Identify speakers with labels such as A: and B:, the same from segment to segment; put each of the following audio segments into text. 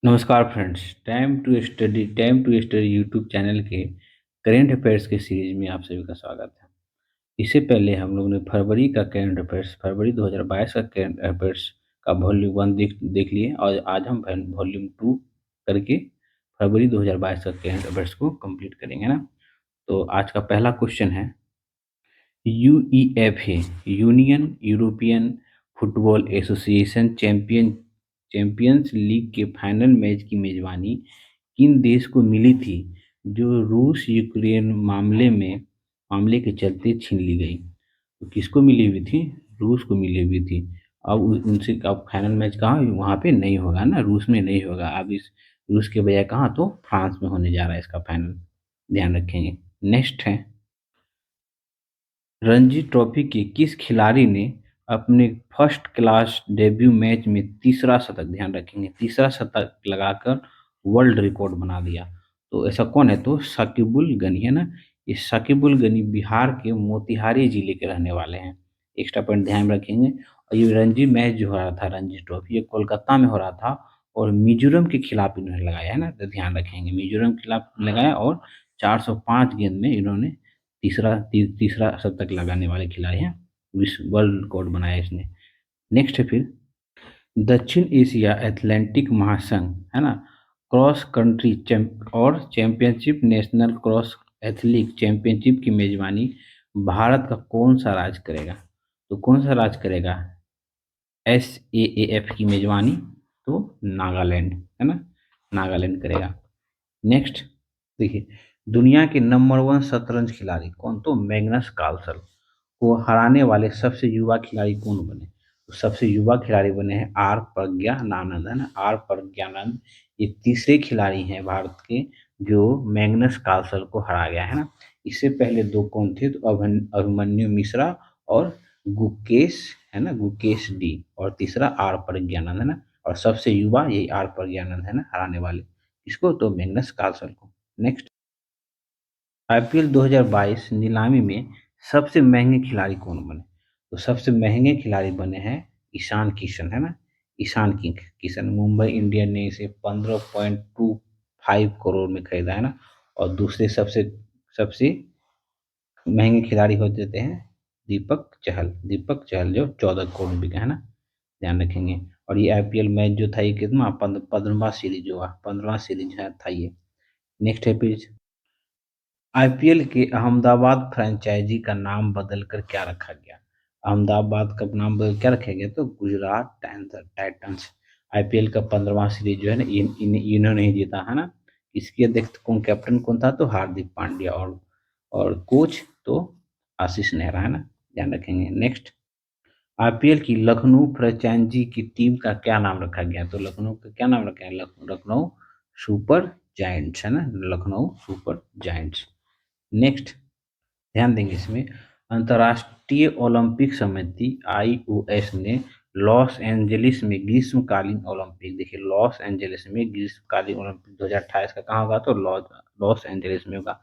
A: नमस्कार friends. Time to study YouTube channel के current affairs के सीरीज में आप सभी का स्वागत है। इससे पहले हम लोग ने फरवरी 2022 का करेंट अफेयर्स का वॉल्यूम वन देख लिए और आज हम वॉल्यूम टू करके फरवरी 2022 का करेंट अफेयर्स को कंप्लीट करेंगे ना। तो आज का पहला क्वेश्चन है, UEFA union European football association champions league के फाइनल मैच की मेजबानी किन देश को मिली थी, जो रूस यूक्रेन मामले के चलते छीन ली गई। तो किसको मिली हुई थी? रूस को मिली हुई थी। अब उनसे अब फाइनल मैच कहाँ, वहाँ पे नहीं होगा ना, रूस में नहीं होगा। अब इस रूस के बजाय कहाँ, तो फ्रांस में होने जा रहा है इसका फाइनल। ध्यान रखेंगे। नेक्स्ट है, रणजी ट्रॉफी के किस खिलाड़ी ने अपने फर्स्ट क्लास डेब्यू मैच में तीसरा शतक, ध्यान रखेंगे, तीसरा शतक लगाकर वर्ल्ड रिकॉर्ड बना दिया। तो ऐसा कौन है? तो साकिबुल गनी है ना। ये साकिबुल गनी बिहार के मोतिहारी जिले के रहने वाले हैं। एक्स्ट्रा पॉइंट ध्यान रखेंगे। और ये रणजी मैच जो हो रहा था, रणजी ट्रॉफी, ये कोलकाता में हो रहा था और मिजोरम के खिलाफ इन्होंने लगाया है ना। तो ध्यान रखेंगे, मिजोरम के खिलाफ लगाया और 405 गेंद में इन्होंने तीसरा शतक लगाने वाले खिलाड़ी हैं। विश्व वर्ल्ड रिकॉर्ड बनाया इसने। नेक्स्ट है फिर, दक्षिण एशिया एथलेटिक महासंघ है ना, क्रॉस कंट्री और championship national cross athletic championship की मेजबानी भारत का कौन सा राज्य करेगा? तो कौन सा राज्य करेगा SAAF की मेजबानी? तो नागालैंड है ना, नागालैंड करेगा। नेक्स्ट देखिए, दुनिया के नंबर वन शतरंज खिलाड़ी कौन? तो मैग्नस कार्लसन को हराने वाले सबसे युवा खिलाड़ी कौन बने? तो सबसे युवा खिलाड़ी बने हैं आर प्रज्ञानंद है ना, आर प्रज्ञानंद। ये तीसरे खिलाड़ी हैं भारत के जो मैग्नस कार्लसन को हरा गया है ना। इससे पहले दो कौन थे? तो अभिमन्यु मिश्रा और गुकेश है ना, गुकेश डी। और तीसरा आर प्रज्ञानंद है ना। और सबसे युवा यही आर प्रज्ञानंद है ना, हराने वाले इसको, तो मैग्नस कार्लसन को। नेक्स्ट, आईपीएल 2022 नीलामी में सबसे महंगे खिलाड़ी कौन बने? तो सबसे महंगे खिलाड़ी बने हैं ईशान किशन है ना, ईशान किशन। मुंबई इंडियन ने इसे 15.25 करोड़ में खरीदा है ना। और दूसरे सबसे सबसे महंगे खिलाड़ी हो देते हैं दीपक चहल जो 14 करोड़ में बिका है ना। ध्यान रखेंगे। और ये आईपीएल मैच जो था, ये कितना 15वां सीरीज हुआ, 15वां सीरीज था ये। नेक्स्ट है फिर, आईपीएल के अहमदाबाद फ्रेंचाइजी का नाम बदलकर क्या रखा गया? अहमदाबाद का नाम बदल क्या रखा गया? तो गुजरात टाइटंस। आईपीएल का 15वां सीरीज जो है ना, इन्होंने ही जीता है ना। इसके अध्यक्ष कौन, कैप्टन कौन था? तो हार्दिक पांड्या। और कोच तो आशीष नेहरा है ना। ध्यान रखेंगे। नेक्स्ट, आईपीएल की लखनऊ फ्रेंचाइजी की टीम का क्या नाम रखा गया? तो लखनऊ का क्या नाम रखा है? लखनऊ सुपर जायंट्स है ना, लखनऊ सुपर जायंट्स। नेक्स्ट, ध्यान देंगे इसमें, अंतर्राष्ट्रीय ओलंपिक समिति IOC ने लॉस एंजलिस में ग्रीष्मकालीन ओलंपिक, देखिए लॉस एंजलिस में ग्रीष्मकालीन ओलंपिक 2028 का कहाँ होगा? तो लॉस एंजलिस में होगा।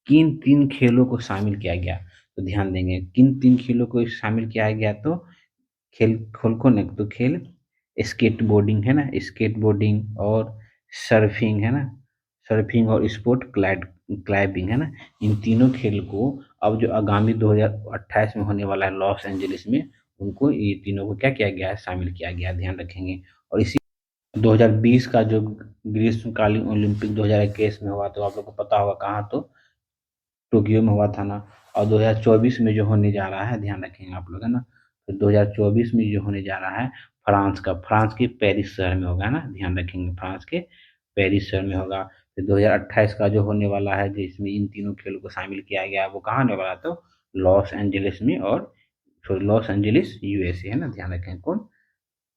A: किन तीन खेलों को शामिल किया गया? तो ध्यान देंगे, किन तीन खेलों को शामिल किया गया? तो खेल खोल को नहीं, तो खेल स्केटबोर्डिंग है ना, स्केटबोर्डिंग और सर्फिंग है ना, सर्फिंग और स्पोर्ट क्लाइंबिंग है ना। इन तीनों खेल को अब जो आगामी 2028 में होने वाला है लॉस एंजलिस में, उनको ये तीनों को क्या किया गया है? शामिल किया गया है। ध्यान रखेंगे। और इसी 2020 का जो ग्रीष्मकालीन ओलंपिक 2021 में हुआ, तो आप लोग को पता होगा कहाँ, तो टोक्यो में हुआ था ना। और 2024 में जो होने जा रहा है, ध्यान रखेंगे आप लोग है ना, तो 2024 में जो होने जा रहा है फ्रांस के पेरिस शहर में होगा ना। ध्यान रखेंगे, फ्रांस के पेरिस शहर में होगा। फिर 2028 का जो होने वाला है, जिसमें इन तीनों खेलों को शामिल किया गया है, वो कहाँ होने वाला है? तो लॉस एंजलिस में। और सॉरी, लॉस एंजलिस USA है ना। ध्यान रखें, कौन?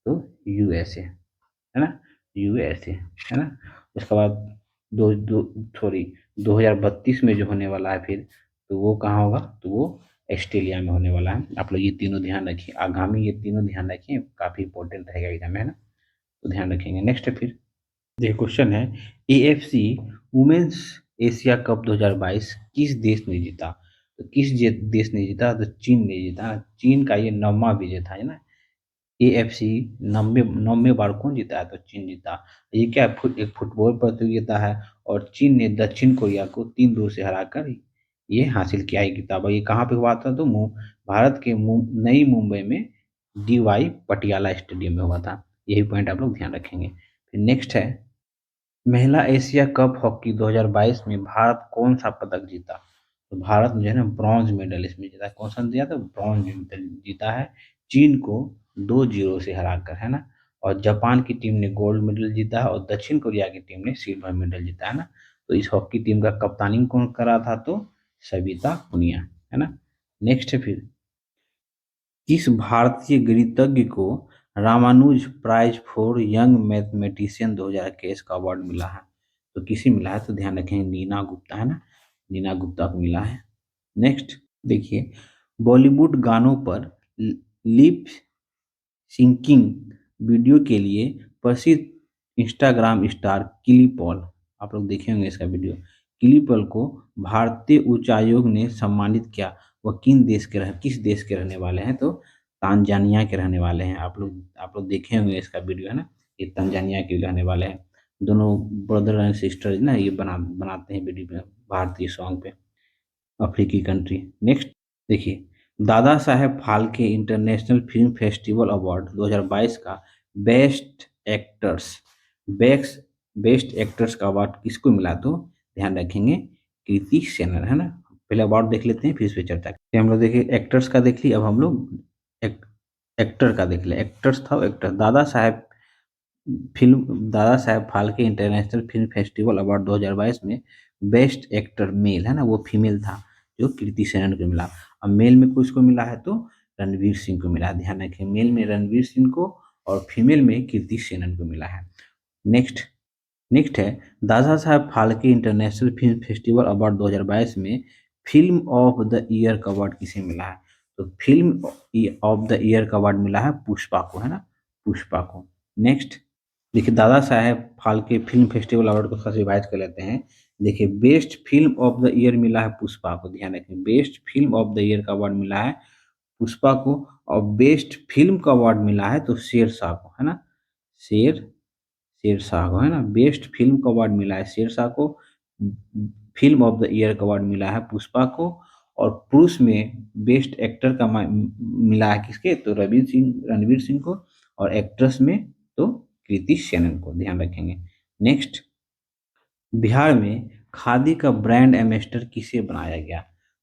A: तो USA है ना, USA है ना। उसके बाद दो दो सॉरी 2032 में जो होने वाला है फिर, तो वो कहाँ होगा? तो वो ऑस्ट्रेलिया में होने वाला है। आप लोग ये तीनों ध्यान रखिए, आगामी ये तीनों ध्यान रखिए, काफी इंपॉर्टेंट रहेगा एग्जाम में है ना, तो ध्यान रखेंगे। नेक्स्ट है फिर, देखिए क्वेश्चन है, AFC वुमेन्स एशिया कप 2022 किस देश ने जीता? तो देश ने जीता? तो चीन ने जीता। चीन का ये 9वां विजय था है ना। AFC 99 बार कौन जीता है? तो चीन जीता। ये क्या है? एक फुटबॉल प्रतियोगिता है और चीन ने दक्षिण कोरिया को 3-2 से हराकर ये हासिल किया है खिताब। और ये कहाँ पे हुआ था? तो भारत के नई मुंबई में DY पटियाला स्टेडियम में हुआ था। यही पॉइंट आप लोग ध्यान रखेंगे। फिर नेक्स्ट है, महिला एशिया कप हॉकी 2022 में भारत कौन सा पदक जीता? तो भारत ने जो है ना ब्रॉन्ज मेडल इसमें जीता। कौन सा दिया? तो ब्रॉन्ज मेडल जीता है, चीन को 2-0 से हराकर, है ना। और जापान की टीम ने गोल्ड मेडल जीता है और दक्षिण कोरिया की टीम ने सिल्वर मेडल जीता है ना। तो इस हॉकी टीम का कप्तानी कौन करा था? तो सविता पुनिया, है ना। नेक्स्ट है फिर, किस भारतीय गणितज्ञ को Ramanuja prize for young mathematician 2021 का अवार्ड मिला है? तो किसे मिला है? तो ध्यान रखें, नीना गुप्ता, है ना। नीना गुप्ता को मिला है। नेक्स्ट देखिए, बॉलीवुड गानों पर लिप सिंकिंग वीडियो के लिए प्रसिद्ध इंस्टाग्राम स्टार किली पॉल, आप लोग देखे होंगे इसका वीडियो। किली पॉल को भारतीय उच्चायोग ने सम्मानित किया। वह किस देश के रहने वाले हैं? तो तांजानिया के रहने वाले हैं। आप लोग देखे होंगे इसका वीडियो, है ना। ये तांजानिया के रहने वाले हैं। दोनों ब्रदर एंड सिस्टर ना, ये बनाते हैं वीडियो पे, भारतीय सॉन्ग पे, अफ्रीकी कंट्री। नेक्स्ट देखिए, Dada Saheb Phalke international film festival award 2022 का best actors best best actors का अवार्ड किसको मिला? तो ध्यान रखेंगे, कृति सेनन, है ना। पहले अवार्ड देख लेते हैं, फिर इस पे चर्चा करते हैं। हम लोग देखिए एक्टर्स का देख लिया, अब हम लोग एक्टर का देख ले। एक्टर्स था, actor Dada Saheb Phalke international film festival award 2022 में बेस्ट एक्टर मेल, है ना, वो फीमेल था, जो कृति सेनन को मिला। अब मेल में किसको मिला है? तो रणवीर सिंह को मिला है। ध्यान रखें, मेल में रणवीर सिंह को और फीमेल में कृति सेनन को मिला है। नेक्स्ट नेक्स्ट है, Dada Saheb Phalke international film festival award 2022 में फिल्म ऑफ द ईयर का अवार्ड किसे मिला है? तो फिल्म ऑफ द ईयर का अवार्ड मिला है पुष्पा को, है ना, पुष्पा को। नेक्स्ट देखिए, Dada Saheb Phalke film festival award को थोड़ा सा रिवाइज कर लेते हैं। देखिए, best film of the year मिला है पुष्पा को। ध्यान रखें, best film of the year का अवार्ड मिला है पुष्पा को। और बेस्ट फिल्म का अवार्ड मिला है तो शेरशाह को, है ना। शेर शेरशाह को, है ना। बेस्ट फिल्म का अवार्ड मिला है शेरशाह को। फिल्म ऑफ द ईयर का अवार्ड मिला है पुष्पा को। और पुरुष में बेस्ट एक्टर का मिला है किसके? तो रणवीर सिंह को। और एक्ट्रेस में तो कृति सेनन को। ध्यान रखेंगे। नेक्स्ट, बिहार में खादी का ब्रांड एम्बेसडर किसे बनाया गया?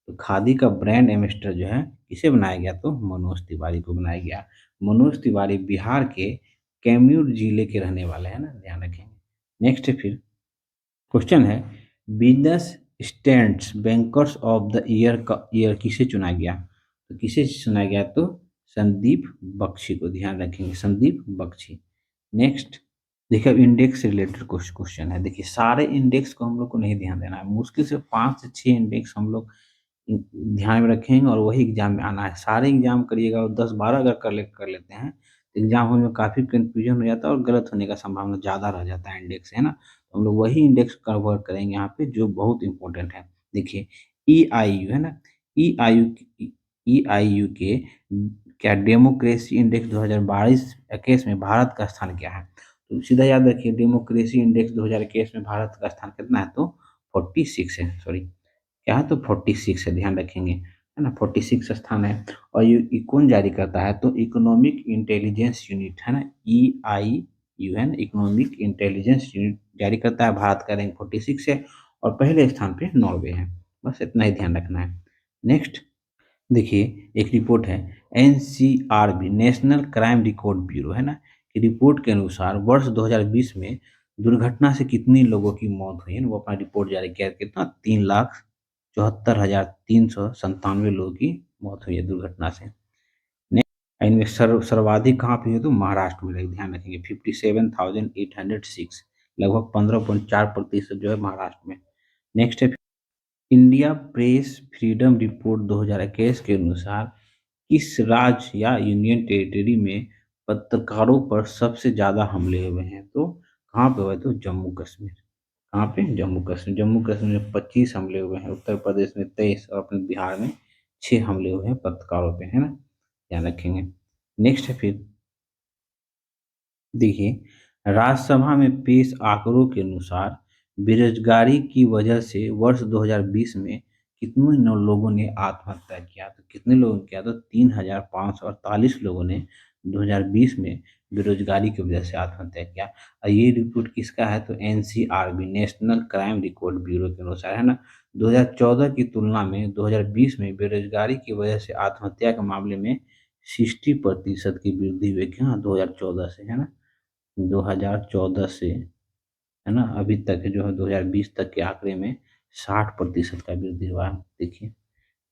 A: तो खादी का ब्रांड एम्बेसडर जो है किसे बनाया गया? तो मनोज तिवारी को बनाया गया। मनोज तिवारी बिहार के कैमूर जिले के रहने वाले हैं ना, ध्यान रखेंगे। नेक्स्ट है फिर, क्वेश्चन है, business stands bankers of the year का ईयर किसे चुना गया? तो किसे चुना गया? तो संदीप बख्शी को। ध्यान रखेंगे, संदीप बख्शी। नेक्स्ट देखिए, अब इंडेक्स से रिलेटेड कुछ क्वेश्चन है। देखिए, सारे इंडेक्स को हम लोग को नहीं ध्यान देना है, मुश्किल से 5 से 6 इंडेक्स हम लोग ध्यान में रखेंगे और वही एग्जाम में आना है। सारे एग्जाम करिएगा और 10-12 अगर कर लेते हैं तो एग्जाम होने में काफ़ी कंफ्यूजन हो जाता है और गलत होने का संभावना ज़्यादा रह जाता है इंडेक्स, है ना। तो हम लोग वही इंडेक्स कवर करेंगे यहाँ पे जो बहुत इंपॉर्टेंट है। देखिए, ई आई यू, है ना। ई आई यू ई आई यू के क्या डेमोक्रेसी इंडेक्स 2022-21 में भारत का स्थान क्या है? तो सीधा याद रखिए, डेमोक्रेसी इंडेक्स 2021 में भारत का स्थान कितना है? तो 46 है, सॉरी, क्या है? तो 46 है, ध्यान रखेंगे, है ना। 46 स्थान है। और ये कौन जारी करता है? तो इकोनॉमिक इंटेलिजेंस यूनिट, है ना, EIUN इकोनॉमिक इंटेलिजेंस यूनिट जारी करता है। भारत का रैंक 46 है और पहले स्थान पे नॉर्वे है। बस इतना ही ध्यान रखना है। नेक्स्ट देखिए, एक रिपोर्ट है, NCRB national crime record bureau, है ना, की रिपोर्ट के अनुसार वर्ष 2020 में दुर्घटना से कितने लोगों की मौत हुई है ना, वो अपना रिपोर्ट जारी किया। कितना? 3,74,397 लोगों की मौत हुई है दुर्घटना से। इनमें सर्वाधिक कहाँ पे हुई? तो महाराष्ट्र में रही। ध्यान रखेंगे, 57,806, लगभग 15.4% जो है महाराष्ट्र में। नेक्स्ट है, इंडिया प्रेस फ्रीडम रिपोर्ट 2021 के अनुसार किस राज्य या यूनियन टेरिटरी में पत्रकारों पर सबसे ज़्यादा हमले हुए हैं? तो कहाँ पे हुए? तो जम्मू कश्मीर। कहाँ पे? जम्मू कश्मीर। जम्मू कश्मीर में 25 हमले हुए हैं, उत्तर प्रदेश में 23 और अपने बिहार में 6 हमले हुए हैं पत्रकारों पे, है ना, ध्यान रखेंगे। नेक्स्ट है फिर, देखिए, राज्यसभा में पेश आंकड़ों के अनुसार बेरोजगारी की वजह से वर्ष 2020 में कितने लोगों ने आत्महत्या किया? तो कितने लोगों ने किया? तो 3,548 लोगों ने 2020 में बेरोजगारी की वजह से आत्महत्या किया। और ये रिपोर्ट किसका है? तो NCRB, national crime record bureau के अनुसार, है ना। 2014 की तुलना में 2020 में बेरोजगारी की वजह से आत्महत्या के मामले में 60% की वृद्धि हुई। क्या? 2014 से, है ना। 2014 से, है ना, अभी तक जो है 2020 तक के आंकड़े में 60% का वृद्धि हुआ है। देखिए,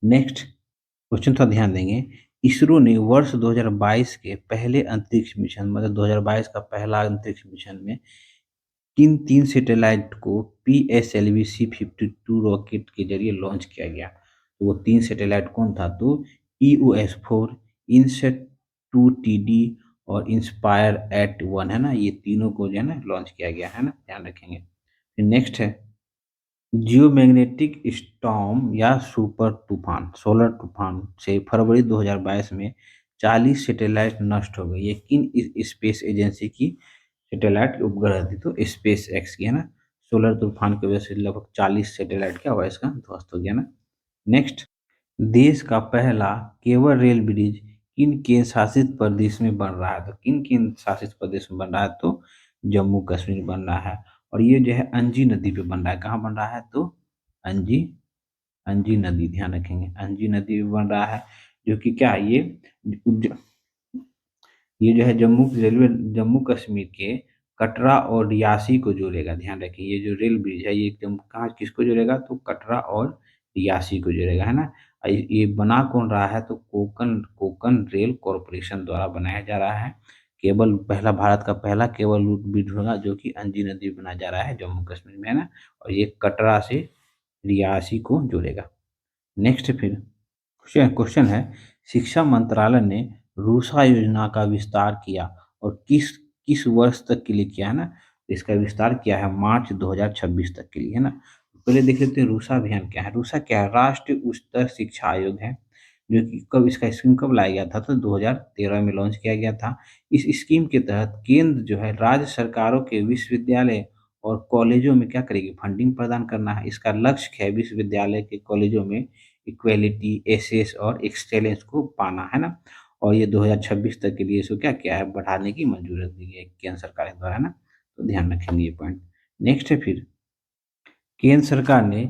A: नेक्स्ट क्वेश्चन थोड़ा ध्यान देंगे। इसरो ने वर्ष 2022 के पहले अंतरिक्ष मिशन, मतलब 2022 का पहला अंतरिक्ष मिशन में किन 3 सैटेलाइट को पीएसएलवी C-52 रॉकेट के जरिए लॉन्च किया गया? तो वो 3 सैटेलाइट कौन था? तो EOS-4, INSAT-2TD और इंस्पायर एट 1, है ना। ये तीनों को जो है ना लॉन्च किया गया है ना, ध्यान रखेंगे। फिर नेक्स्ट है जियोमैग्नेटिक स्टॉर्म या सुपर तूफान, सोलर तूफान से फरवरी 2022 में 40 सैटेलाइट नष्ट हो गई। ये किन स्पेस एजेंसी की सैटेलाइट उपग्रह थी? तो स्पेस एक्स की, है ना। सोलर तूफान की वजह से लगभग 40 सैटेलाइट क्या हुआ, इसका ध्वस्त हो गया ना। नेक्स्ट, देश का पहला केबल रेल ब्रिज किन केंद्र शासित प्रदेश में बन रहा है? तो किन केंद्र शासित प्रदेश में बन रहा है? तो जम्मू कश्मीर बन रहा है। और ये जो है अंजी नदी पे बन रहा है। कहाँ बन रहा है? तो अंजी अंजी नदी, ध्यान रखेंगे, अंजी नदी पे बन रहा है। जो कि क्या है ये जो है जम्मू कश्मीर के कटरा और रियासी को जोड़ेगा। ध्यान रखें, ये जो रेल ब्रिज है ये जम्मू कहाँ किसको जोड़ेगा? तो कटरा और रियासी को जोड़ेगा, है ना। ये बना कौन रहा है? तो कोकन कोकन रेल कॉरपोरेशन द्वारा बनाया जा रहा है। केवल पहला, भारत का पहला केवल रूट ब्रिज होगा जो कि अंजी नदी पे बनाया जा रहा है जम्मू कश्मीर में, है ना। और ये कटरा से रियासी को जोड़ेगा। नेक्स्ट फिर क्वेश्चन क्वेश्चन है, शिक्षा मंत्रालय ने रूसा योजना का विस्तार किया और किस किस वर्ष तक के लिए किया, है ना। तो इसका विस्तार किया है मार्च 2026 तक के लिए, है ना। पहले देख लेते हैं रूसा अभियान क्या है। रूसा क्या है? राष्ट्रीय उच्चतर शिक्षा आयोग है, जो कि कब इसका स्कीम कब लाया गया था? तो 2013 में लॉन्च किया गया था। इस स्कीम के तहत केंद्र जो है राज्य सरकारों के विश्वविद्यालय और कॉलेजों में क्या करेगी? फंडिंग प्रदान करना है। इसका लक्ष्य है विश्वविद्यालय के कॉलेजों में इक्वालिटी, एसेस और एक्सेलेंस को पाना, है ना। और ये 2026 तक के लिए इसको क्या किया है? बढ़ाने की मंजूरी दी है केंद्र सरकार के द्वारा, है ना। तो ध्यान रखेंगे ये पॉइंट। नेक्स्ट है फिर, केंद्र सरकार ने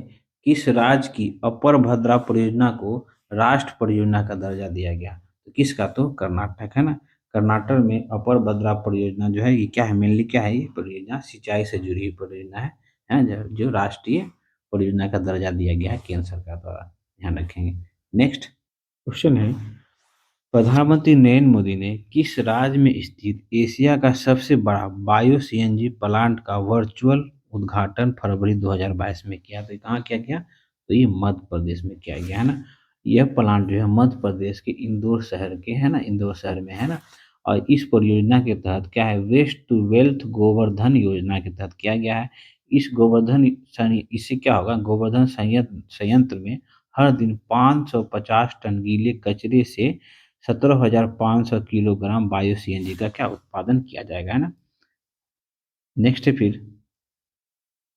A: किस राज्य की अपर भद्रा परियोजना को राष्ट्र परियोजना का दर्जा दिया गया? तो किसका? तो कर्नाटक, है ना। कर्नाटक में अपर भद्रा परियोजना जो है ये क्या है? मेनली क्या है? ये परियोजना सिंचाई से जुड़ी हुई परियोजना है जो राष्ट्रीय परियोजना का दर्जा दिया गया है केंद्र सरकार द्वारा, ध्यान रखेंगे। नेक्स्ट क्वेश्चन है, प्रधानमंत्री नरेंद्र मोदी ने किस राज्य में स्थित एशिया का सबसे बड़ा बायो सीएनजी प्लांट का वर्चुअल उद्घाटन फरवरी 2022 में किया? तो ये कहाँ किया गया? तो ये मध्य प्रदेश में किया गया, है ना। यह प्लांट जो है मध्य प्रदेश के इंदौर शहर के, है ना, इंदौर शहर में, है ना। और इस परियोजना के तहत क्या है? वेस्ट टू वेल्थ गोवर्धन योजना के तहत किया गया है। इससे क्या होगा? गोवर्धन संयंत्र संयंत्र में हर दिन 550 टन गीले कचरे से 17,500 किलोग्राम बायो सीएनजी का क्या उत्पादन किया जाएगा, है ना। नेक्स्ट है फिर,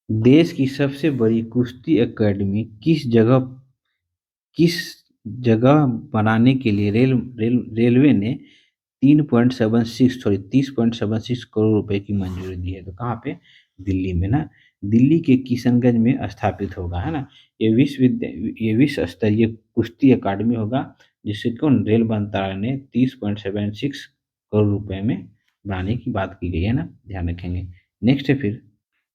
A: देश की सबसे बड़ी कुश्ती एकेडमी किस जगह बनाने के लिए रेलवे ने 30.76 करोड़ रुपए की मंजूरी दी है? तो कहाँ पे? दिल्ली में ना। दिल्ली के किशनगंज में स्थापित होगा, है ना। ये विश्व स्तरीय कुश्ती अकादमी होगा, जिसे कौन? रेल मंत्रालय ने 30.76 करोड़ रुपए में बनाने की बात की गई है ना, ध्यान रखेंगे। नेक्स्ट है फिर,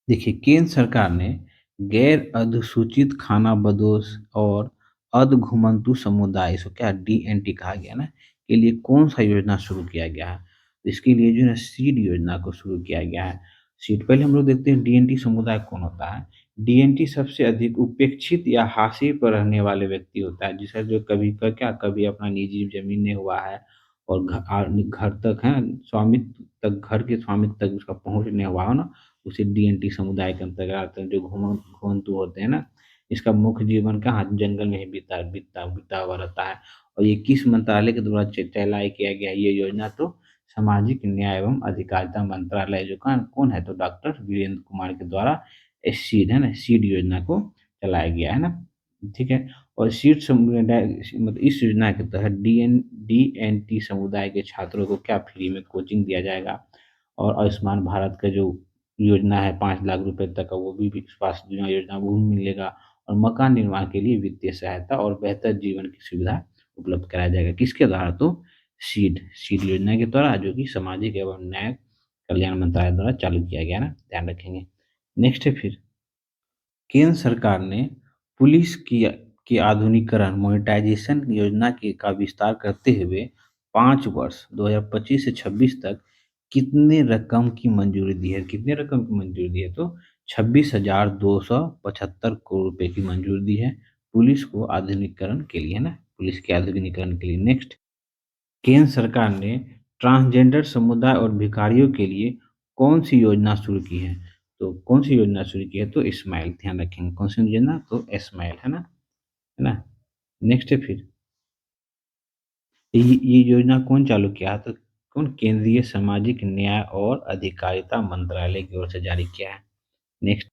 A: देखिए, केंद्र सरकार ने गैर अधिसूचित खानाबदोश और अधघुमंतु समुदाय, इसको क्या डीएनटी कहा गया ना, के लिए कौन सा योजना शुरू किया गया है? तो इसके लिए जो है सीड योजना को शुरू किया गया है। सीड, पहले हम लोग देखते हैं डीएनटी समुदाय कौन होता है। डीएनटी सबसे अधिक उपेक्षित या हाशिए पर रहने वाले व्यक्ति होता है, जिसका जो कभी अपना निजी जमीन नहीं हुआ है और घर तक है स्वामित्व तक, घर के स्वामित्व तक उसका पहुंच नहीं हुआ हो ना, उसे डीएनटी समुदाय के अंतर्गत आते हैं। जो घुमंतु होते हैं ना, इसका मुख्य जीवन कहाँ? जंगल में ही बीता बीता बीता हुआ रहता है। और ये किस मंत्रालय के द्वारा चलाया किया गया है ये योजना? तो सामाजिक न्याय एवं अधिकारिता मंत्रालय जो कौन है, तो डॉक्टर वीरेंद्र कुमार के द्वारा इस सीड है ना, सीड योजना को चलाया गया है ना, ठीक है। और सीड समुदाय मतलब इस योजना के तहत डीएनटी समुदाय के छात्रों को क्या फ्री में कोचिंग दिया जाएगा। और आयुष्मान भारत का जो योजना है 5 लाख रुपए तक का, वो भी स्वास्थ्य बीमा योजना वो भी मिलेगा। और मकान निर्माण के लिए वित्तीय सहायता और बेहतर जीवन की सुविधा उपलब्ध कराया जाएगा। किसके द्वारा, तो सीड सीड योजना के द्वारा, जो कि सामाजिक एवं न्याय कल्याण मंत्रालय द्वारा चालू किया गया ना, ध्यान रखेंगे। नेक्स्ट है फिर, केंद्र सरकार ने पुलिस की आधुनिकीकरण मोनेटाइजेशन योजना का विस्तार करते हुए 5 वर्ष 2025 से 26 तक कितने रकम की मंजूरी दी है, कितने रकम की मंजूरी दी है, तो 26,275 करोड़ रुपए की मंजूरी दी है पुलिस को आधुनिकीकरण के लिए, है ना, पुलिस के आधुनिकीकरण के लिए। नेक्स्ट, केंद्र सरकार ने ट्रांसजेंडर समुदाय और भिखारियों के लिए कौन सी योजना शुरू की है, तो कौन सी योजना शुरू की है, तो स्माइल, ध्यान रखेंगे कौन सी योजना, तो स्माइल, है ना। नेक्स्ट है फिर, ये योजना कौन चालू किया है, तो कौन, केंद्रीय सामाजिक न्याय और अधिकारिता मंत्रालय की ओर से जारी किया है। नेक्स्ट,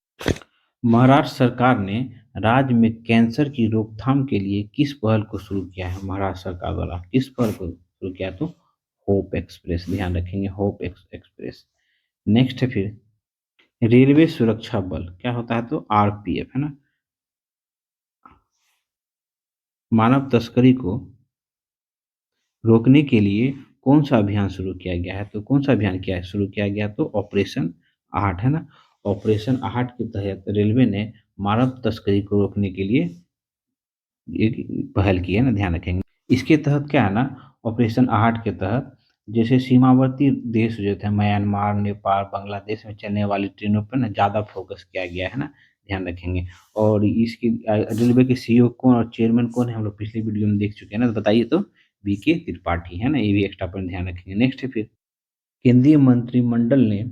A: महाराष्ट्र सरकार ने राज्य में कैंसर की रोकथाम के लिए किस पहल को शुरू किया है, महाराष्ट्र सरकार द्वारा किस पहल को शुरू किया, तो होप एक्सप्रेस, ध्यान रखेंगे होप एक्सप्रेस। नेक्स्ट है फिर, रेलवे सुरक्षा बल क्या होता है, तो आरपीएफ, है ना। मानव तस्करी को रोकने के लिए कौन सा अभियान शुरू किया गया है, तो कौन सा अभियान किया है शुरू किया गया, तो ऑपरेशन आहट, है ना। ऑपरेशन आहट के तहत रेलवे ने मानव तस्करी को रोकने के लिए एक पहल की है ना, ध्यान रखेंगे। इसके तहत क्या है ना, ऑपरेशन आहट के तहत जैसे सीमावर्ती देश जो थे म्यांमार, नेपाल, बांग्लादेश में चलने वाली ट्रेनों पर ना ज़्यादा फोकस किया गया है ना, ध्यान रखेंगे। और इसकी रेलवे के सीईओ कौन और चेयरमैन कौन है, हम लोग पिछली वीडियो में देख चुके हैं ना, तो बताइए, तो बीके त्रिपाठी, है ना, ये भी एक्स्ट्रा पॉइंट ध्यान रखेंगे। नेक्स्ट है फिर, केंद्रीय मंत्रिमंडल ने, है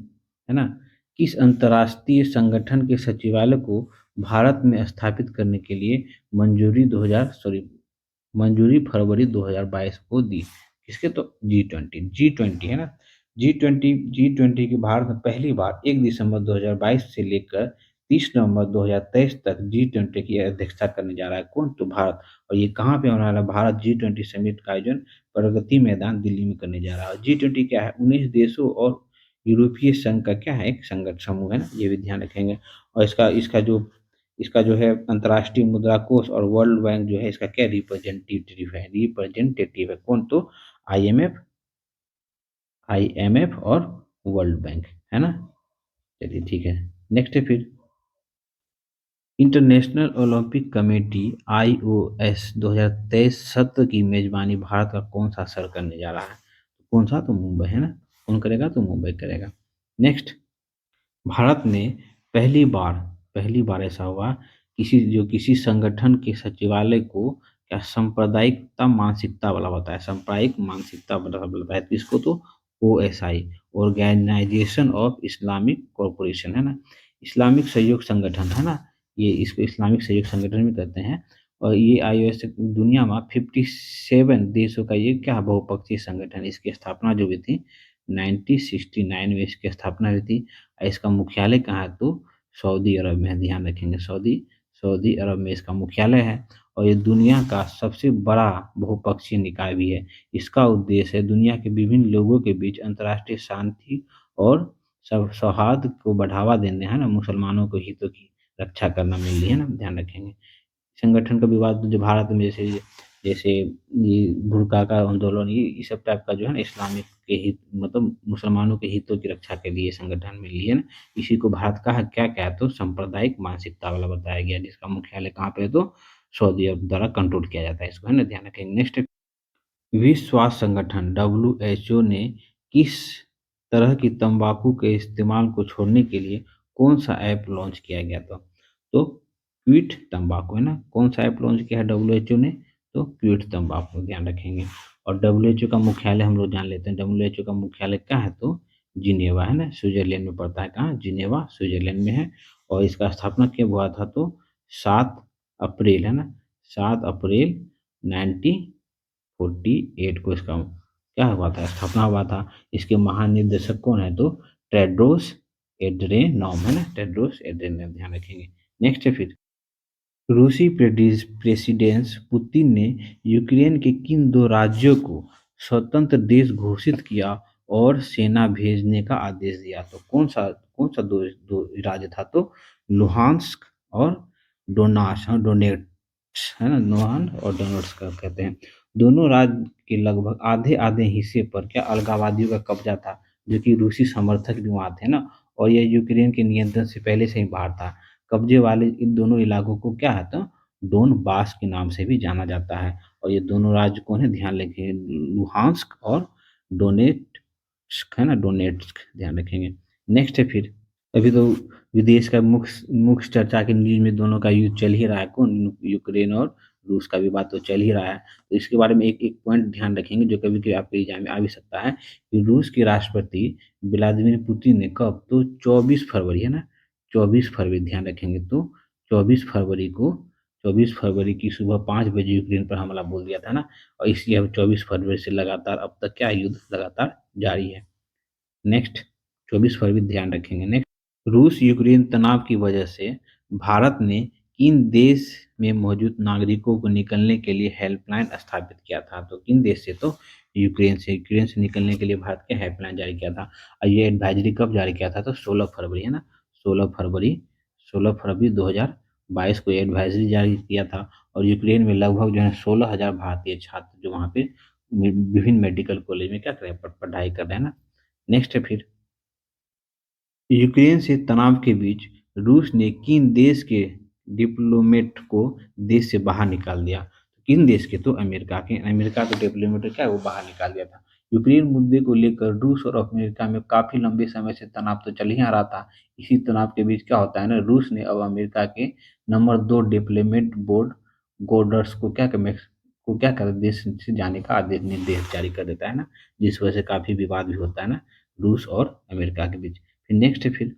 A: ना, किस अंतर्राष्ट्रीय संगठन के सचिवालय को भारत में स्थापित करने के लिए मंजूरी फरवरी 2022 को दी। किसके, तो जी20 है ना। जी20 की भारत में पहली बार 1 दिसंबर 2022 से लेकर 30 नवंबर 2023 तक जी20 की अध्यक्षता करने जा रहा है कौन, तो भारत। और ये कहाँ पे होने वाला है, भारत जी20 समिट का आयोजन प्रगति मैदान दिल्ली में करने जा रहा है। जी20 क्या है, 19 देशों और यूरोपीय संघ का क्या है, एक संगठन समूह है ना, ये भी ध्यान रखेंगे। और इसका जो है अंतर्राष्ट्रीय मुद्रा कोष और वर्ल्ड बैंक जो है इसका क्या रिप्रेजेंटेटिव है कौन, तो आईएमएफ आईएमएफ और वर्ल्ड बैंक, है ना। चलिए ठीक है। नेक्स्ट है फिर, इंटरनेशनल ओलंपिक कमेटी आईओएस 2023 सत्र की मेजबानी भारत का कौन सा शहर करने जा रहा है, कौन सा, तो मुंबई, है ना। कौन करेगा, तो मुंबई करेगा। नेक्स्ट, भारत ने पहली बार ऐसा हुआ किसी संगठन के सचिवालय को क्या सांप्रदायिक मानसिकता वाला बताया, किसको, तो OSI, organisation of Islamic corporation, है ना, इस्लामिक सहयोग संगठन, है ना, ये इसको इस्लामिक सहयोग संगठन भी कहते हैं। और ये आईओएस दुनिया में 57 देशों का ये क्या बहुपक्षीय संगठन है। इसकी स्थापना जो हुई थी 1969 में इसकी स्थापना हुई थी। इसका मुख्यालय कहाँ है, तो सऊदी अरब में है, ध्यान रखेंगे सऊदी सऊदी अरब में इसका मुख्यालय है। और ये दुनिया का सबसे बड़ा बहुपक्षीय निकाय भी है। इसका उद्देश्य है दुनिया के विभिन्न लोगों के बीच अंतर्राष्ट्रीय शांति और सौहार्द को बढ़ावा देने, है ना, मुसलमानों को हितों की रक्षा करना मिली, है ना, ध्यान रखेंगे। संगठन का विवाद जो भारत में जैसे जैसे ये बुर्का का आंदोलन, ये सब टाइप का जो है ना, इस्लामिक के हित मतलब मुसलमानों के हितों की रक्षा के लिए संगठन में लिए है ना। इसी को भारत का क्या तो सांप्रदायिक मानसिकता वाला बताया गया, जिसका मुख्यालय कहाँ पे है, तो सऊदी अरब द्वारा कंट्रोल किया जाता है इसको, है ना, ध्यान रखेंगे। नेक्स्ट, विश्व स्वास्थ्य संगठन डब्ल्यूएचओ ने किस तरह की तंबाकू के इस्तेमाल को छोड़ने के लिए कौन सा ऐप लॉन्च किया गया था, तो क्विट तंबाकू, है ना। कौन सा ऐप लॉन्च किया है डब्ल्यूएचओ ने, तो क्विट तंबाकू, ध्यान रखेंगे। और डब्ल्यूएचओ का मुख्यालय हम लोग जान लेते हैं, डब्ल्यूएचओ का मुख्यालय कहाँ है, तो जिनेवा, है ना, स्विट्जरलैंड में पड़ता है, कहाँ, जिनेवा स्विट्जरलैंड में है। और इसका स्थापना कब हुआ था, तो 7 अप्रैल, है ना, 7 अप्रैल 1948 को इसका क्या हुआ था, स्थापना हुआ था। इसके महानिदेशक कौन है, तो टेड्रोस एड्रेनॉम है ना, टेड्रोस एड्रेनॉम, ध्यान रखेंगे। नेक्स्ट है फिर, रूसी प्रेसिडेंट पुतिन ने यूक्रेन के किन दो राज्यों को स्वतंत्र देश घोषित किया और सेना भेजने का आदेश दिया, तो कौन सा दो राज्य था, तो लुहांस्क और डोनेट्स है ना, लुहान और डोनेट्स का कहते हैं। दोनों राज्य के लगभग आधे आधे हिस्से पर क्या अलगाववादियों का कब्जा था, जो कि रूसी समर्थक भी वहाँ थे ना, और यह यूक्रेन के नियंत्रण से पहले से ही बाहर था। कब्जे वाले इन दोनों इलाकों को क्या है, तो डोनबास के नाम से भी जाना जाता है। और ये दोनों राज्य कौन है, ध्यान रखिए, लुहांस्क और डोनेट्स्क है ना, डोनेट्स्क, ध्यान रखेंगे। नेक्स्ट है फिर, अभी तो विदेश का मुख्य मुख्य चर्चा के न्यूज में दोनों का युद्ध चल ही रहा है, कौन, यूक्रेन और रूस का भी बात तो चल ही रहा है। तो इसके बारे में एक एक पॉइंट ध्यान रखेंगे जो कभी कभी आपके एग्जाम में आ भी सकता है, कि रूस के राष्ट्रपति व्लादिमीर पुतिन ने कब, तो 24 फरवरी है ना, 24 फरवरी, ध्यान रखेंगे, तो 24 फरवरी को, 24 फरवरी की सुबह 5 बजे यूक्रेन पर हमला बोल दिया था ना, और इसलिए अब 24 फरवरी से लगातार अब तक क्या युद्ध लगातार जारी है। नेक्स्ट, 24 फरवरी, ध्यान रखेंगे। नेक्स्ट, रूस यूक्रेन तनाव की वजह से भारत ने किन देश में मौजूद नागरिकों को निकलने के लिए हेल्पलाइन स्थापित किया था, तो किन देश से, तो यूक्रेन से निकलने के लिए भारत के हेल्पलाइन जारी किया था। और ये एडवाइजरी कब जारी किया था, तो 16 फरवरी है ना, 16 फरवरी, 16 फरवरी 2022 को एडवाइजरी जारी किया था। और यूक्रेन में लगभग जो है 16,000 भारतीय छात्र जो वहाँ पे विभिन्न मेडिकल कॉलेज में क्या कर रहे हैं, पढ़ाई कर रहे हैं ना। नेक्स्ट है फिर, यूक्रेन से तनाव के बीच रूस ने किन देश के डिप्लोमेट को देश से बाहर निकाल दिया, तो किन देश के, तो अमेरिका के डिप्लोमेट क्या है वो बाहर निकाल दिया था। यूक्रेन मुद्दे को लेकर रूस और अमेरिका में काफी लंबे समय से तनाव तो चल ही आ रहा था। इसी तनाव के बीच क्या होता है ना, रूस ने अब अमेरिका के नंबर 2 डिप्लोमेट बोर्ड गोडर्स को क्या कर देश से जाने का आदेश निर्देश जारी कर देता है ना, जिस वजह से काफी विवाद भी होता है ना, रूस और अमेरिका के बीच। फिर नेक्स्ट है फिर,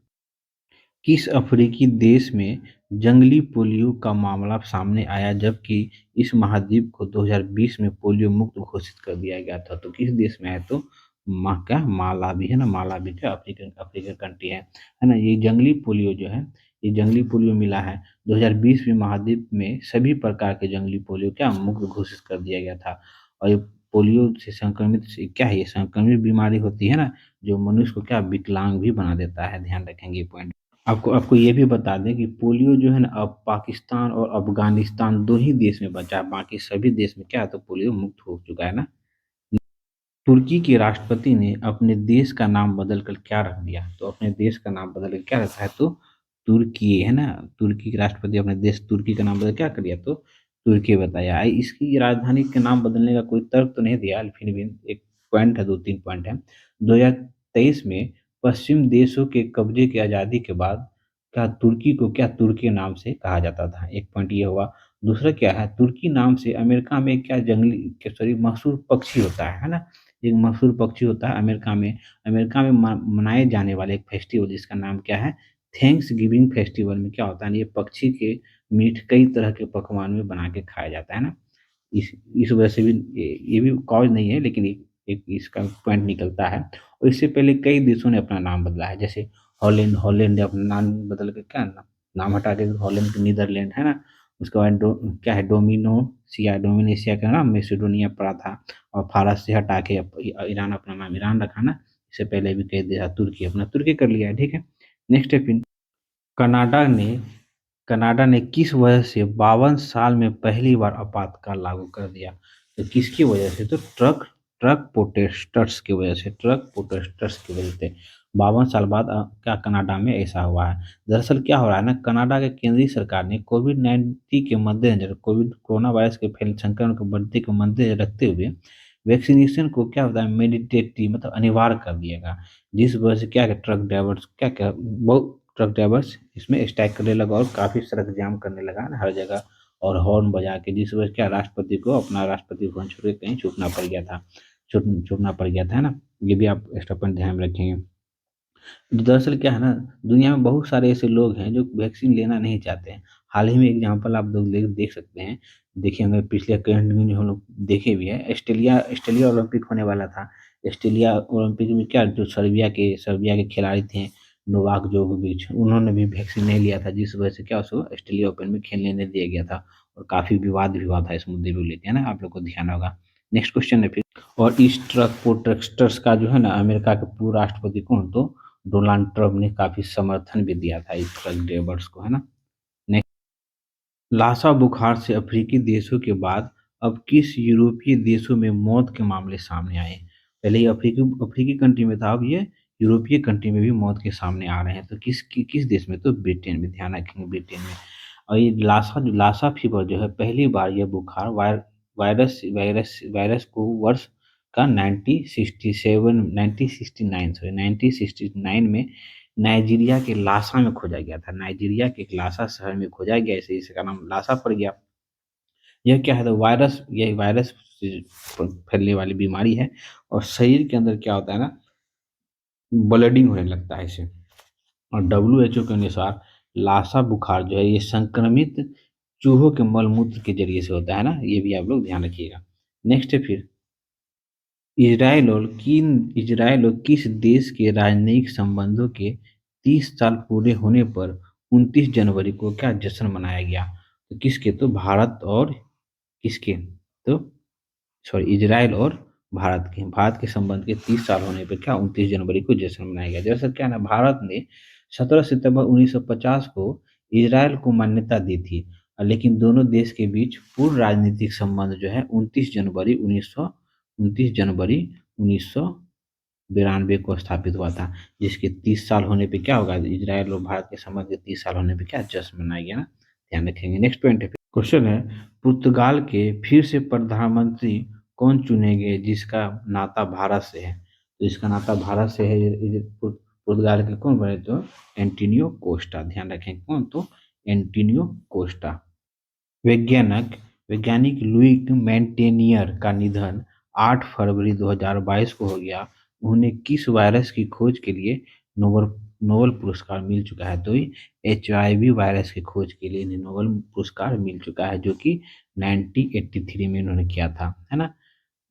A: किस अफ्रीकी देश में जंगली पोलियो का मामला सामने आया जबकि इस महाद्वीप को 2020 में पोलियो मुक्त घोषित कर दिया गया था, तो किस देश में है, तो क्या मालावी है ना, मालावी क्या अफ्रीकन अफ्रीकन कंट्री है ना। ये जंगली पोलियो जो है, ये जंगली पोलियो मिला है 2020 में महाद्वीप में सभी प्रकार के जंगली पोलियो क्या मुक्त घोषित कर दिया गया था। और ये पोलियो से संक्रमित क्या है, ये संक्रमित बीमारी होती है ना, जो मनुष्य को क्या विकलांग भी बना देता है, ध्यान रखेंगे ये पॉइंट। आपको आपको ये भी बता दें कि पोलियो जो है ना अब पाकिस्तान और अफगानिस्तान 2 ही देश में बचा है, बाकी सभी देश में क्या है, तो पोलियो मुक्त हो चुका है ना। तुर्की के राष्ट्रपति ने अपने देश का नाम बदलकर क्या रख दिया, तो अपने देश का नाम बदल के क्या रखा है, तो तुर्की है ना। तुर्की के राष्ट्रपति अपने देश तुर्की का नाम बदल क्या कर दिया, तो तुर्की बताया। इसकी राजधानी के नाम बदलने का कोई तर्क तो नहीं दिया, फिर भी एक पॉइंट है, 2-3 पॉइंट है। 2023 में पश्चिम देशों के कब्जे की आज़ादी के बाद क्या तुर्की को क्या तुर्की नाम से कहा जाता था, एक पॉइंट ये हुआ। दूसरा क्या है, तुर्की नाम से अमेरिका में क्या जंगली सॉरी मशहूर पक्षी होता है ना, एक मशहूर पक्षी होता है अमेरिका में। अमेरिका में मनाए जाने वाले एक फेस्टिवल जिसका नाम क्या है, थैंक्स गिविंग फेस्टिवल में क्या होता है ना, ये पक्षी के मीट कई तरह के पकवान में बना के खाया जाता है ना। इस वजह से भी ये भी कॉज नहीं है, लेकिन एक इसका पॉइंट निकलता है। और इससे पहले कई देशों ने अपना नाम बदला है, जैसे हॉलैंड हॉलैंड ने अपना नाम बदल के क्या नाम हटा के हॉलैंड नीदरलैंड है ना। उसके बाद क्या है, डोमिनेशिया का नाम मेसिडोनिया पड़ा था। और फारस से हटा के ईरान अपना नाम ईरान रखा ना। इससे पहले भी कई देश, तुर्की अपना तुर्की कर लिया है, ठीक है। नेक्स्ट है फिर, कनाडा ने कनाडा ने किस वजह से 52 साल में पहली बार आपातकाल लागू कर दिया, तो किसकी वजह से, तो ट्रक ट्रक प्रोटेस्टर्स की वजह से, ट्रक प्रोटेस्टर्स की वजह से 52 साल बाद क्या कनाडा में ऐसा हुआ है। दरअसल क्या हो रहा है ना, कनाडा के केंद्रीय सरकार ने कोविड-19 के मद्देनजर कोरोना वायरस के फैल संक्रमण को बढ़ने को मद्देनजर रखते हुए वैक्सीनेशन को क्या होता है, मैंडेटरी मतलब अनिवार्य कर दिएगा। जिस वजह से क्या है, ट्रक ड्राइवर्स क्या बहुत ट्रक ड्राइवर्स इसमें स्ट्राइक करने लगा और काफ़ी सड़क जाम करने लगा ना हर जगह, और हॉर्न बजा के, जिस वजह से क्या राष्ट्रपति को अपना राष्ट्रपति भवन छोड़ के कहीं छुपना पड़ गया था, छुपना पड़ गया था, है ना। ये भी आप एक्स्ट्रा पॉइंट ध्यान में रखेंगे। दरअसल क्या है ना, दुनिया में बहुत सारे ऐसे लोग हैं जो वैक्सीन लेना नहीं चाहते हैं। हाल ही में एग्ज़ाम्पल आप लोग देख सकते हैं। देखिए हमें पिछले करंट में जो हम लोग देखे भी हैं, ऑस्ट्रेलिया ऑस्ट्रेलिया ओलंपिक होने वाला था। ऑस्ट्रेलिया ओलंपिक में क्या जो सर्बिया के खिलाड़ी थे, नोवाक जोकोविच, उन्होंने भी वैक्सीन नहीं लिया था, जिस वजह से क्या उसको ऑस्ट्रेलिया ओपन में खेलने नहीं दिया गया था और काफ़ी विवाद भी हुआ था इस मुद्दे को लेके, है ना? आप लोग को ध्यान होगा। नेक्स्ट क्वेश्चन है फिर। और इस ट्रक प्रोटेस्टर्स का जो है ना, अमेरिका के पूर्व राष्ट्रपति कौन? तो डोनाल्ड ट्रम्प ने काफ़ी समर्थन भी दिया था इस ट्रक ड्राइवर्स को, है ना? नेक्स्ट, लासा बुखार से अफ्रीकी देशों के बाद अब किस यूरोपीय देशों में मौत के मामले सामने आए? पहले ये अफ्रीकी अफ्रीकी कंट्री में था, अब ये यूरोपीय कंट्री में भी मौत के सामने आ रहे हैं। तो किस देश में? तो ब्रिटेन में, ध्यान रखेंगे ब्रिटेन में। और ये लासा फीवर जो है, पहली बार यह बुखार वायरस को वर्ष का 1969 में नाइजीरिया के लासा में खोजा गया था। नाइजीरिया के एक लासा शहर में खोजा गया, इसलिए इसका नाम लासा पड़ गया। यह क्या है? तो वायरस से फैलने वाली बीमारी है और शरीर के अंदर क्या होता है ना, ब्लीडिंग होने लगता है इसे। और डब्ल्यूएचओ के अनुसार लासा बुखार जो है, ये संक्रमित चूहों के मल-मूत्र के ज़रिए से होता है ना, ये भी आप लोग ध्यान रखिएगा। नेक्स्ट है फिर, इज़राइल और किस देश के राजनयिक संबंधों के 30 साल पूरे होने पर 29 जनवरी को क्या जश्न मनाया गया? तो किसके? तो भारत और किसके? तो सॉरी, इज़राइल और भारत के संबंध के 30 साल होने पे क्या 29 जनवरी को जश्न मनाया गया। दरअसल क्या है ना, भारत ने 17 सितंबर 1950 को इज़राइल को मान्यता दी थी। लेकिन दोनों देश के बीच पूर्ण राजनीतिक संबंध जो है 29 जनवरी 1992 को स्थापित हुआ था, जिसके 30 साल होने पे क्या होगा, इज़राइल और भारत के संबंध के 30 साल होने पे क्या जश्न मनाया गया ना, ध्यान रखेंगे। नेक्स्ट पॉइंट है, क्वेश्चन है, पुर्तगाल के फिर से प्रधानमंत्री कौन चुने गए जिसका नाता भारत से है? तो इसका नाता भारत से है। पुर्तगाल के कौन बने? तो एंटोनियो कोस्टा, ध्यान रखें कौन? तो एंटोनियो कोस्टा। वैज्ञानिक वैज्ञानिक लुई मेंटेनियर का निधन 8 फरवरी 2022 को हो गया। उन्हें किस वायरस की खोज के लिए नोबल नोबेल पुरस्कार मिल चुका है? तो एचआईवी वायरस की खोज के लिए इन्हें नोबेल पुरस्कार मिल चुका है, जो कि 1983 में इन्होंने किया था, है ना?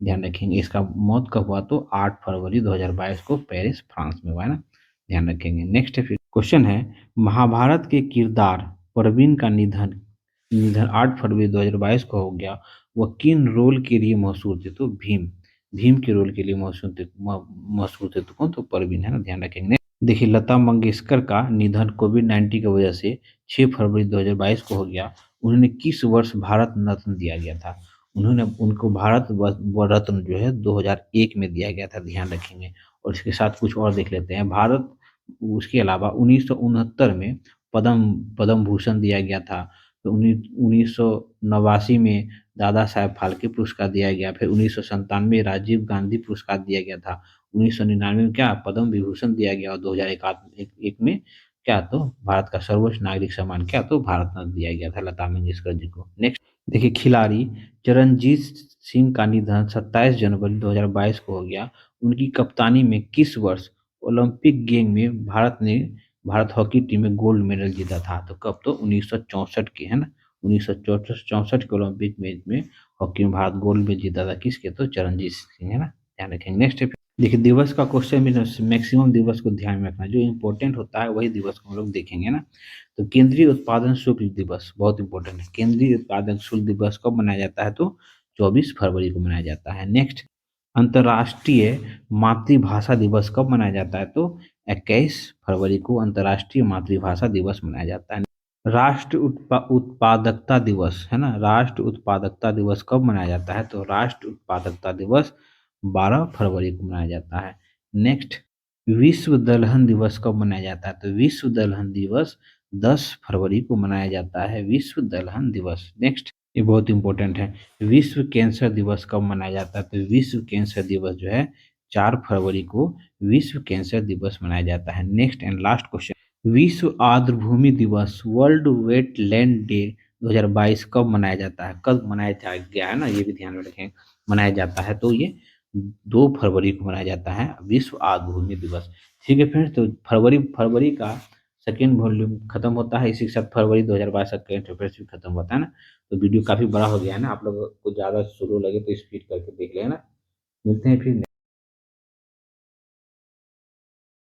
A: ध्यान रखेंगे। इसका मौत कब हुआ? तो 8 फरवरी 2022 को पेरिस, फ्रांस में हुआ, है ना? ध्यान रखेंगे। नेक्स्ट है फिर, क्वेश्चन है, महाभारत के किरदार परवीन का निधन निधन 8 फरवरी 2022 को हो गया। वह किन रोल के लिए मशहूर थे? तो भीम भीम के रोल के लिए मशहूर थे। तो कौन? तो परवीन, है ना? ध्यान रखेंगे। देखिए, लता मंगेशकर का निधन कोविड-19 की वजह से 6 फरवरी 2022 को हो गया। उन्हें किस वर्ष भारत रत्न दिया गया था? उनको भारत रत्न जो है 2001 में दिया गया था, ध्यान रखेंगे। और इसके साथ कुछ और देख लेते हैं। भारत उसके अलावा 1969 में पद्म भूषण दिया गया था। तो 1989 में दादा साहेब फाल्के पुरस्कार दिया गया। फिर 1997 में राजीव गांधी पुरस्कार दिया गया था। 1999 में क्या पद्म विभूषण दिया गया और 2001 में क्या, तो भारत का सर्वोच्च नागरिक सम्मान क्या, तो भारत रत्न दिया गया था लता मंगेशकर जी को। नेक्स्ट देखिए, खिलाड़ी चरणजीत सिंह का निधन 27 जनवरी 2022 को हो गया। उनकी कप्तानी में किस वर्ष ओलंपिक गेम में भारत हॉकी टीम में गोल्ड मेडल जीता था? तो कब? तो 1964 के, है ना? 1964 के ओलंपिक मैच में हॉकी में भारत गोल्ड में जीता था, किसके? तो चरणजीत सिंह, है ना? ध्यान रखेंगे। नेक्स्ट है, देखिए दिवस का क्वेश्चन भी मैक्सिमम दिवस को ध्यान में रखना, जो इम्पोर्टेंट होता है वही दिवस को हम लोग देखेंगे ना। तो केंद्रीय उत्पादन शुल्क दिवस बहुत इंपॉर्टेंट है। केंद्रीय उत्पादन शुल्क दिवस कब मनाया जाता है? तो 24 फरवरी को मनाया जाता है। नेक्स्ट, अंतर्राष्ट्रीय मातृभाषा दिवस कब मनाया जाता है? तो 21 फरवरी को अंतर्राष्ट्रीय मातृभाषा दिवस मनाया जाता है। उत्पादकता दिवस, है ना? राष्ट्र उत्पादकता दिवस कब मनाया जाता है? तो राष्ट्र उत्पादकता दिवस 12 फरवरी को मनाया जाता है। नेक्स्ट, विश्व दलहन दिवस कब मनाया जाता है? तो विश्व दलहन दिवस 10 फरवरी को मनाया जाता है, विश्व दलहन दिवस। नेक्स्ट, ये बहुत इंपॉर्टेंट है, विश्व कैंसर दिवस कब मनाया जाता है? तो विश्व कैंसर दिवस जो है 4 फरवरी को विश्व कैंसर दिवस मनाया जाता है। नेक्स्ट एंड लास्ट क्वेश्चन, विश्व आर्द्रभूमि दिवस वर्ल्ड वेटलैंड डे 2022 कब मनाया जाता है? कब मनाया गया है ना, ये भी ध्यान में रखें, मनाया जाता है। तो ये 2 फरवरी को मनाया जाता है विश्व आग भूमि दिवस। ठीक है फ्रेंड्स, तो फरवरी फरवरी का सेकेंड वॉल्यूम खत्म होता है, इसी के साथ फरवरी 2022 का करंट अफेयर्स भी खत्म होता है ना। तो वीडियो काफ़ी बड़ा हो गया है ना, आप लोग को ज़्यादा स्लो लगे तो स्पीड करके देख लेना। मिलते हैं फिर।